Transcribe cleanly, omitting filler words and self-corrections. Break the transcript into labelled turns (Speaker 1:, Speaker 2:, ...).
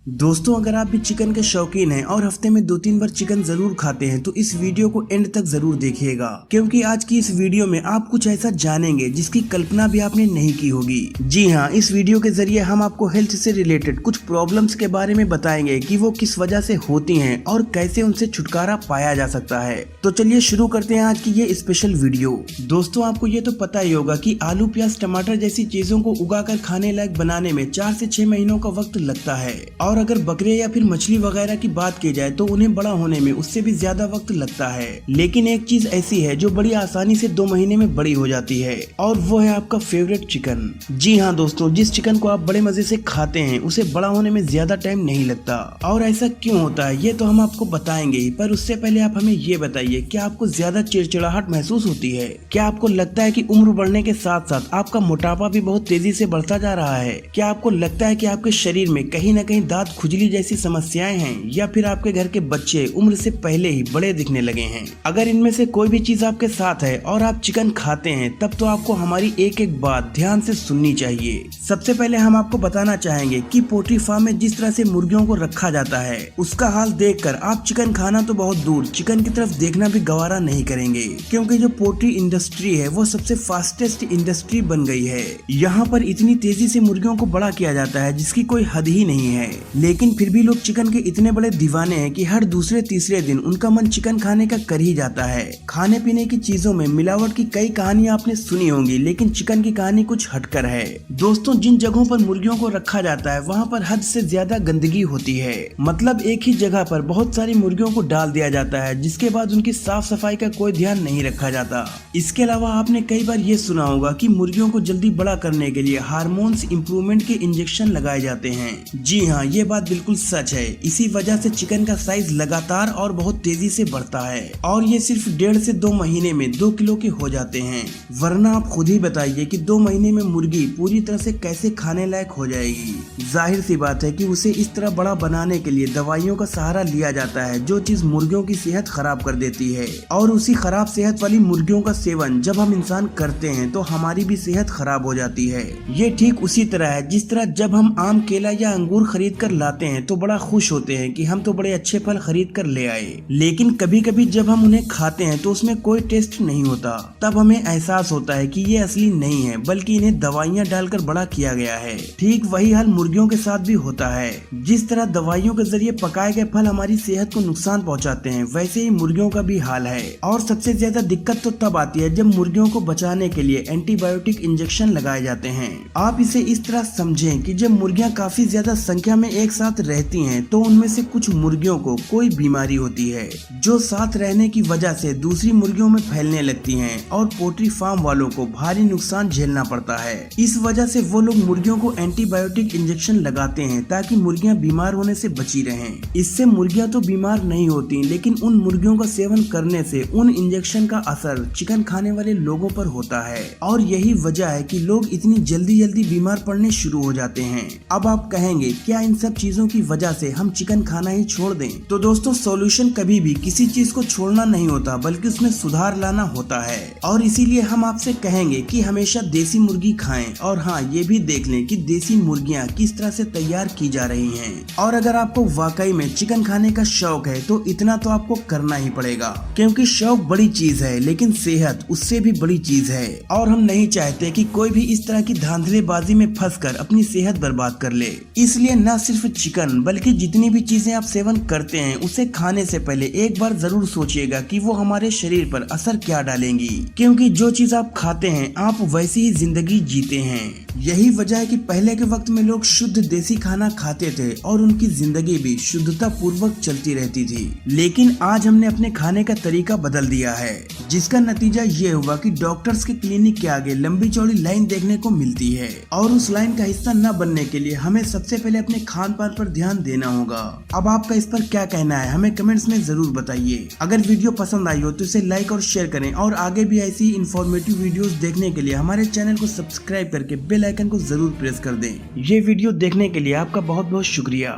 Speaker 1: दोस्तों, अगर आप भी चिकन के शौकीन हैं और हफ्ते में 2-3 बार चिकन जरूर खाते हैं तो इस वीडियो को एंड तक जरूर देखिएगा, क्योंकि आज की इस वीडियो में आप कुछ ऐसा जानेंगे जिसकी कल्पना भी आपने नहीं की होगी। जी हाँ, इस वीडियो के जरिए हम आपको हेल्थ से रिलेटेड कुछ प्रॉब्लम्स के बारे में बताएंगे कि वो किस वजह से होती हैं और कैसे उनसे छुटकारा पाया जा सकता है। तो चलिए शुरू करते हैं आज की ये स्पेशल वीडियो। दोस्तों, आपको ये तो पता ही होगा कि आलू, प्याज, टमाटर जैसी चीजों को उगाकर खाने लायक बनाने में 4 से 6 महीनों का वक्त लगता है, और अगर बकरे या फिर मछली वगैरह की बात की जाए तो उन्हें बड़ा होने में उससे भी ज्यादा वक्त लगता है। लेकिन एक चीज ऐसी है जो बड़ी आसानी से 2 महीने में बड़ी हो जाती है, और वो है आपका फेवरेट चिकन। जी हाँ दोस्तों, जिस चिकन को आप बड़े मजे से खाते हैं उसे बड़ा होने में ज्यादा टाइम नहीं लगता। और ऐसा क्यों होता है ये तो हम आपको बताएंगे ही, पर उससे पहले आप हमें ये बताइए, क्या आपको ज्यादा चिड़चिड़ाहट महसूस होती है? क्या आपको लगता है कि उम्र बढ़ने के साथ साथ आपका मोटापा भी बहुत तेजी से बढ़ता जा रहा है? क्या आपको लगता है कि आपके शरीर में कहीं न कहीं दांत खुजली जैसी समस्याएं हैं, या फिर आपके घर के बच्चे उम्र से पहले ही बड़े दिखने लगे हैं? अगर इनमें से कोई भी चीज आपके साथ है और आप चिकन खाते हैं तब तो आपको हमारी एक एक बात ध्यान से सुननी चाहिए। सबसे पहले हम आपको बताना चाहेंगे कि पोल्ट्री फार्म में जिस तरह से मुर्गियों को रखा जाता है उसका हाल देखकर आप चिकन खाना तो बहुत दूर, चिकन की तरफ देखना भी गवारा नहीं करेंगे, क्योंकि जो पोल्ट्री इंडस्ट्री है वो सबसे फास्टेस्ट इंडस्ट्री बन गई है। यहाँ पर इतनी तेजी से मुर्गियों को बड़ा किया जाता है जिसकी कोई हद ही नहीं है। लेकिन फिर भी लोग चिकन के इतने बड़े दीवाने हैं कि हर दूसरे तीसरे दिन उनका मन चिकन खाने का कर ही जाता है। खाने पीने की चीजों में मिलावट की कई कहानियां आपने सुनी होंगी, लेकिन चिकन की कहानी कुछ हटकर है। दोस्तों, जिन जगहों पर मुर्गियों को रखा जाता है वहाँ पर हद से ज्यादा गंदगी होती है। मतलब एक ही जगह पर बहुत सारी मुर्गियों को डाल दिया जाता है, जिसके बाद उनकी साफ सफाई का कोई ध्यान नहीं रखा जाता। इसके अलावा आपने कई बार ये सुना होगा कि मुर्गियों को जल्दी बड़ा करने के लिए हार्मोन्स इंप्रूवमेंट के इंजेक्शन लगाए जाते हैं। जी हाँ, ये बात बिल्कुल सच है। इसी वजह से चिकन का साइज लगातार और बहुत तेजी से बढ़ता है, और ये सिर्फ 1.5 से 2 महीने में 2 किलो के हो जाते हैं। वरना आप खुद ही बताइए कि 2 महीने में मुर्गी पूरी तरह से कैसे खाने लायक हो जाएगी। जाहिर सी बात है कि उसे इस तरह बड़ा बनाने के लिए दवाइयों का सहारा लिया जाता है, जो चीज मुर्गियों की सेहत खराब कर देती है। और उसी खराब सेहत वाली मुर्गियों का सेवन जब हम इंसान करते हैं तो हमारी भी सेहत खराब हो जाती है। ये ठीक उसी तरह है जिस तरह जब हम आम, केला या अंगूर खरीद कर लाते हैं तो बड़ा खुश होते हैं कि हम तो बड़े अच्छे फल खरीद कर ले आए, लेकिन कभी कभी जब हम उन्हें खाते हैं तो उसमें कोई टेस्ट नहीं होता। तब हमें एहसास होता है कि ये असली नहीं है, बल्कि इन्हें दवाइयाँ डालकर बड़ा किया गया है। ठीक वही हाल मुर्गियों के साथ भी होता है। जिस तरह दवाइयों के जरिए पकाए गए फल हमारी सेहत को नुकसान पहुँचाते हैं, वैसे ही मुर्गियों का भी हाल है। और सबसे ज्यादा दिक्कत तो तब आती है जब मुर्गियों को बचाने के लिए एंटीबायोटिक इंजेक्शन लगाए जाते हैं। आप इसे इस तरह समझें कि जब मुर्गियाँ काफी ज्यादा संख्या में एक साथ रहती हैं तो उनमें से कुछ मुर्गियों को कोई बीमारी होती है जो साथ रहने की वजह से दूसरी मुर्गियों में फैलने लगती हैं, और पोल्ट्री फार्म वालों को भारी नुकसान झेलना पड़ता है। इस वजह से वो लोग मुर्गियों को एंटीबायोटिक इंजेक्शन लगाते हैं ताकि मुर्गियां बीमार होने से बची रहें। इससे मुर्गियां तो बीमार नहीं होती, लेकिन उन मुर्गियों का सेवन करने से उन इंजेक्शन का असर चिकन खाने वाले लोगों पर होता है, और यही वजह है कि लोग इतनी जल्दी जल्दी बीमार पड़ने शुरू हो जाते हैं। अब आप कहेंगे, क्या इन सब चीजों की वजह से हम चिकन खाना ही छोड़ दें? तो दोस्तों, सॉल्यूशन कभी भी किसी चीज को छोड़ना नहीं होता, बल्कि उसमें सुधार लाना होता है। और इसीलिए हम आपसे कहेंगे कि हमेशा देसी मुर्गी खाएं, और हाँ, ये भी देख लें कि देसी मुर्गियां किस तरह से तैयार की जा रही हैं। और अगर आपको वाकई में चिकन खाने का शौक है तो इतना तो आपको करना ही पड़ेगा, क्योंकि शौक बड़ी चीज है लेकिन सेहत उससे भी बड़ी चीज है। और हम नहीं चाहते कि कोई भी इस तरह की धांधलेबाजी में फंसकर अपनी सेहत बर्बाद कर ले। इसलिए न सिर्फ चिकन बल्कि जितनी भी चीजें आप सेवन करते हैं उसे खाने से पहले एक बार जरूर सोचिएगा कि वो हमारे शरीर पर असर क्या डालेंगी, क्योंकि जो चीज आप खाते हैं आप वैसी ही जिंदगी जीते हैं। यही वजह है कि पहले के वक्त में लोग शुद्ध देसी खाना खाते थे और उनकी जिंदगी भी शुद्धता पूर्वक चलती रहती थी। लेकिन आज हमने अपने खाने का तरीका बदल दिया है, जिसका नतीजा ये हुआ कि डॉक्टर्स के क्लिनिक के आगे लंबी चौड़ी लाइन देखने को मिलती है, और उस लाइन का हिस्सा न बनने के लिए हमें सबसे पहले अपने खान पान पर ध्यान देना होगा। अब आपका इस पर क्या कहना है हमें कमेंट्स में जरूर बताइए। अगर वीडियो पसंद आई हो तो इसे लाइक और शेयर करें, और आगे भी ऐसी इंफॉर्मेटिव वीडियोस देखने के लिए हमारे चैनल को सब्सक्राइब करके बेल आइकन को जरूर प्रेस कर दें। ये वीडियो देखने के लिए आपका बहुत बहुत शुक्रिया।